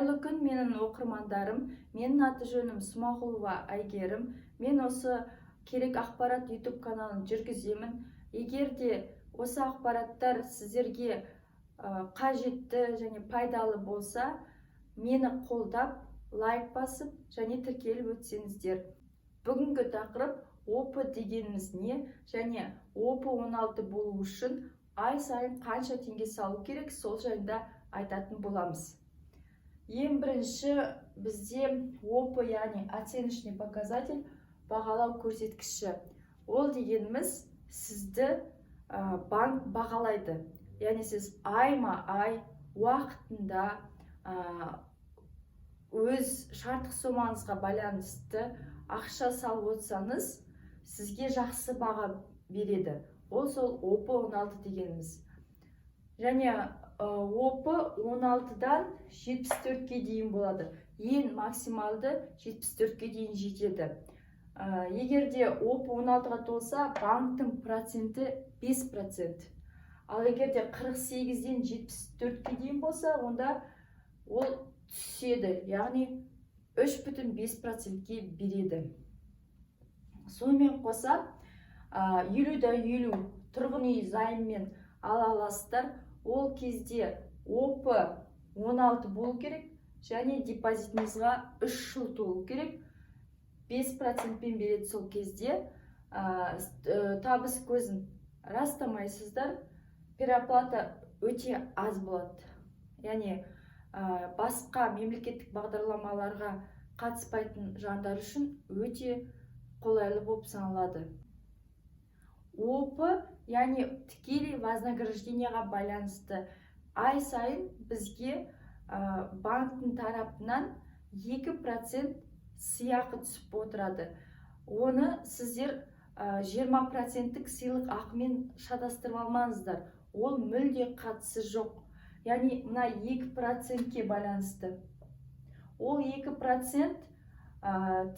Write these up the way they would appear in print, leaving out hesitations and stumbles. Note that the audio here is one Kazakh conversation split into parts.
Қайырлы күн менің оқырмандарым. Менің аты жөнім Смағұлова Айгерім. Мен осы керек ақпарат YouTube каналын жүргіземін. Егер де осы ақпараттар сіздерге қажетті және пайдалы болса, мені қолдап, лайк басып және тіркеліп өтсеңіздер. Бүгінгі тақырып ОП дегеніміз не және ОП 16 болу үшін ай сайын қанша теңге салу керек, сол жайында айтатын боламыз. Ең бірінші бізде ОП, яғни оценочный показатель, бағалау көрсеткіші. Ол дегеніміз сізді банк бағалайды. Яғни сіз айма-ай уақытында өз шарттық сомаңызға байланысты ақша салып отырсаңыз, сізге жақсы баға береді. Ол сол ОП 16 дегеніміз. Және ОП 16-дан 74-ке дейін болады. Ең максималды 74-ке дейін жетеді. Егер де ОП 16-ға толса, банктың проценті 5%. Ал егер де 48-ден 74-ке дейін болса, онда ол түседі, яғни 3,5%-ке береді. Сонымен қоса, 50-50 тұрғын үй займмен ала аласыздар. Ол кезде ОП 16 болу керек және депозитіңізға 3 жыл толу керек. 5%-пен береді сол кезде. Табыс көзін растамайсыздар. Переоплата өте аз болады. Яғни басқа мемлекеттік бағдарламаларға қатыспайтын жандар үшін өте қолайлы болып саналады. ОП, яғни тікелей вознаграждениеға байланысты. Ай сайын бізге банктың тарапынан 2% сыйақы түсіп отырады. Оны сіздер 20%-тік сыйлық ақымен шатастырып алмаңыздар. Ол мүлде қатысы жоқ. Яғни мына 2%-ке байланысты. Ол 2%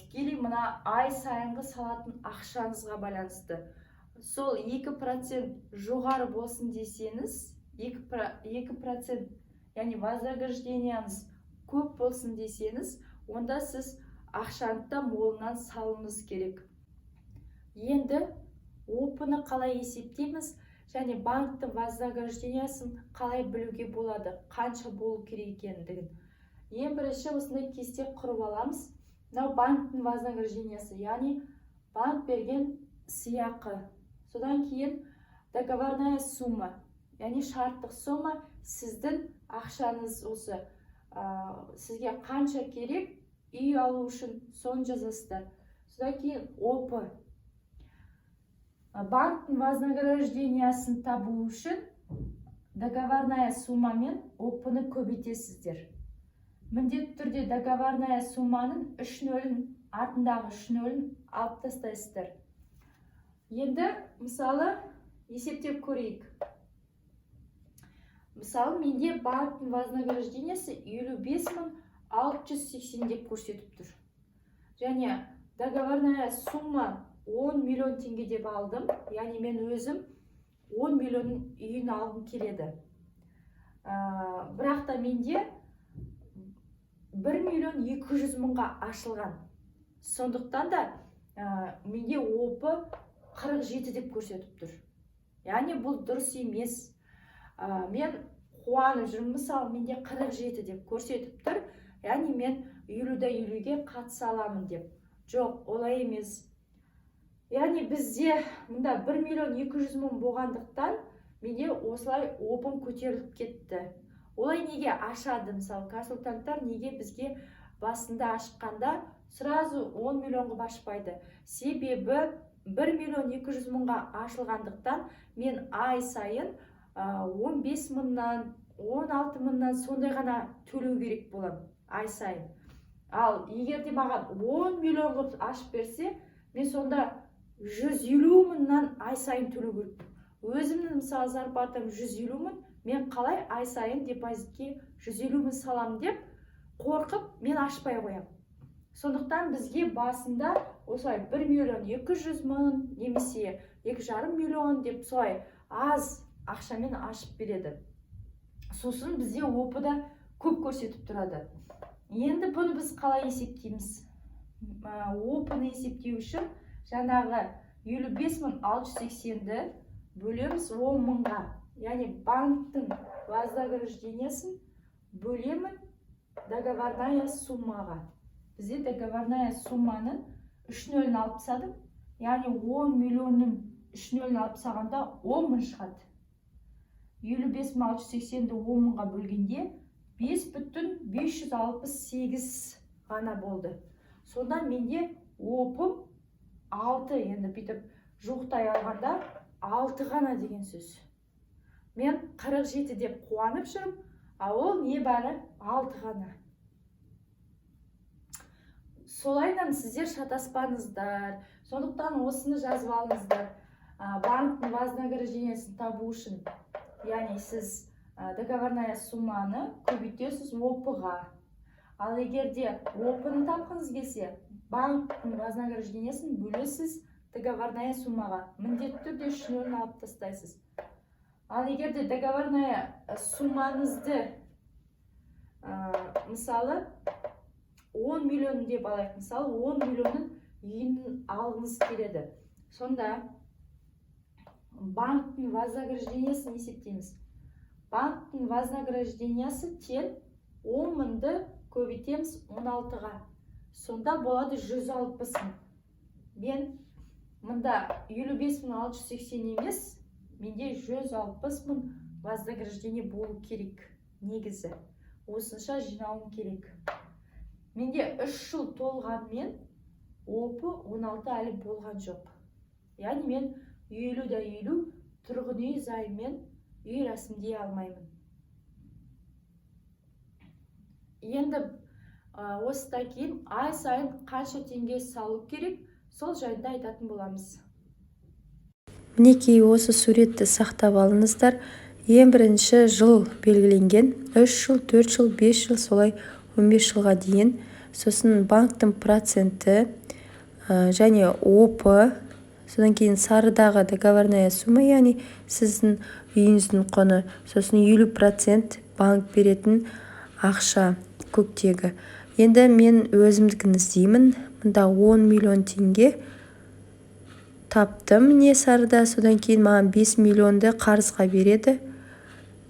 тікелей мына ай сайынғы салатын ақшаңызға байланысты. Сол 2% жоғары болсын десеңіз, 2%, яғни вознаграждениеңіз көп болсын десеңіз, онда сіз ақшаны молынан салуыңыз керек. Енді ОП-ны қалай есептейміз және банктың вознаграждениясын қалай білуге болады, қанша болу керек екендігін. Ең бірінші осындай кесте құрып аламыз. Мынау банктың вознаграждениясы, яғни банк берген сыйақы. Содан кейін договорная сумма, яғни шарттық сома, сіздің ақшаңыз осы. Сізге қанша керек үй алу үшін соны жазасыздар. Содан кейін ОП. Банктың вознаграждениясын табу үшін договорная суммамен ОП-ны көбейтесіздер. Міндетті түрде договорная сумманың 3-0-ін, артындағы 3-0-ін алып тастайсыздар. Енді, мысалы, есептеп көрейік. Мысалы, менде банктың вознаграждениясы 55.680 деп көрсетіп тұр. Және договорная сумма 10 миллион теңге деп алдым. Яғни мен өзім 10 миллион үйін алғым келеді. Бірақ та менде 1.200.000-ға ашылған. Сондықтан да менде ОП 47 деп көрсетіп тұр. Яғни бұл дұрыс емес. Мен қуанып жүрмін, мысалы, менде 47 деп көрсетіп тұр. Яғни мен 50-50-ге қатыса аламын деп. Жоқ, олай емес. Яғни бізде мұнда 1.200.000 болғандықтан менде осылай ОП-ым көтеріліп кетті. Олай неге ашады? Мысалы, консультанттар неге бізге басында ашқанда сразу 10 миллионға ашпайды? Себебі 1.200.000-ға ашылғандықтан мен ай сайын 15.000-нан, 16.000-нан сондай ғана төлеу керек болам ай сайын. Ал егер де маған 10 миллион ашып берсе, мен сонда 150.000-нан ай сайын төлеу керек. Өзімнің мысалы зарплатам 150.000, мен қалай ай сайын депозитке 150.000 салам деп қорқып, мен ашпай қоям. Сондықтан бізге басында осылай 1.200.000 немесе 2,5 миллион деп солай аз ақшамен ашып береді. Сосын бізде ОП-да көп көрсетіп тұрады. Енді бұны біз қалай есептейміз? Опыны есептеу үшін жаңағы 55.680-ді бөлеміз 10.000-ға. Яғни банктың вознаграждениесін бөлемін договорная суммаға. Бізде договорная сумманы 3.0-ін алып тастадым. Яғни 10 миллионның 3.0-ін алып тастағанда 10.000 шығады. 55.680-ді 10.000-ға бөлгенде 5,568 ғана болды. Сонда менде опым 6, енді бүйтіп жоқтай алғанда 6 ғана деген сөз. Мен 47 деп қуанып жүрмін, а ол не бары 6 ғана. Солайынан сіздер шатаспаңыздар. Сондықтан осыны жазып алыңыздар. Банктың вознаграждениесін табу үшін, яғни сіз договорная сумманы көбейтесіз опыға. Ал егерде опыны тапқыңыз келсе, банктың вознаграждениесін бөлесіз договорная суммаға. Міндетті түрде 3.0-ін алып тастайсыз. Ал егерде договорная суммаңызды мысалы 10 миллион деп алайық. Мысалы 10 миллионның үйін алғыңыз келеді. Сонда банктың вознаграждениесін есептейміз. Банктың вознаграждениесі тең 10.000-ды көбейтеміз 16-ға. Сонда болады 160.000. Мен мұнда 55.680 емес, менде 160.000 вознаграждение болу керек негізі. Осынша жинауым керек. Менде 3 жыл толғанмен опы 16 әлі болған жоқ. Яғни мен 50-50 тұрғын үй займымен үй рәсімдей алмаймын. Енді осыдан кейін ай сайын қанша теңге салу керек, сол жайында айтатын боламыз. Мінекей осы суретті сақтап алыңыздар. Ең бірінші жыл белгіленген, 3 жыл, 4 жыл, 5 жыл, солай 15 жылға дейін. Сосын банктың проценті және опы, содан кейін сарыдағы договорная сумма, яғни сіздің үйіңіздің құны, сосын 50% банк беретін ақша көктегі. Енді мен өзімдікін іздеймін. Мұнда 10 миллион теңге таптым не сарыда, содан кейін маған 5 миллионды қарызға береді.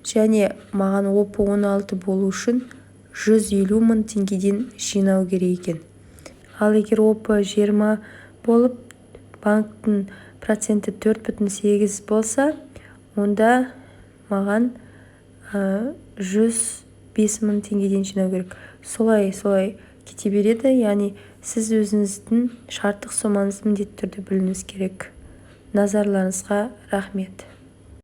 Және маған опы 16 болу үшін 150.000 теңгеден жинау керек екен. Ал егер опы 20 болып, банктың проценті 4,8 болса, онда маған 105.000 теңгеден жинау керек. Солай кете береді, яғни сіз өзіңіздің шарттық сомаңызды міндетті түрде білуіңіз керек. Назарларыңызға рахмет.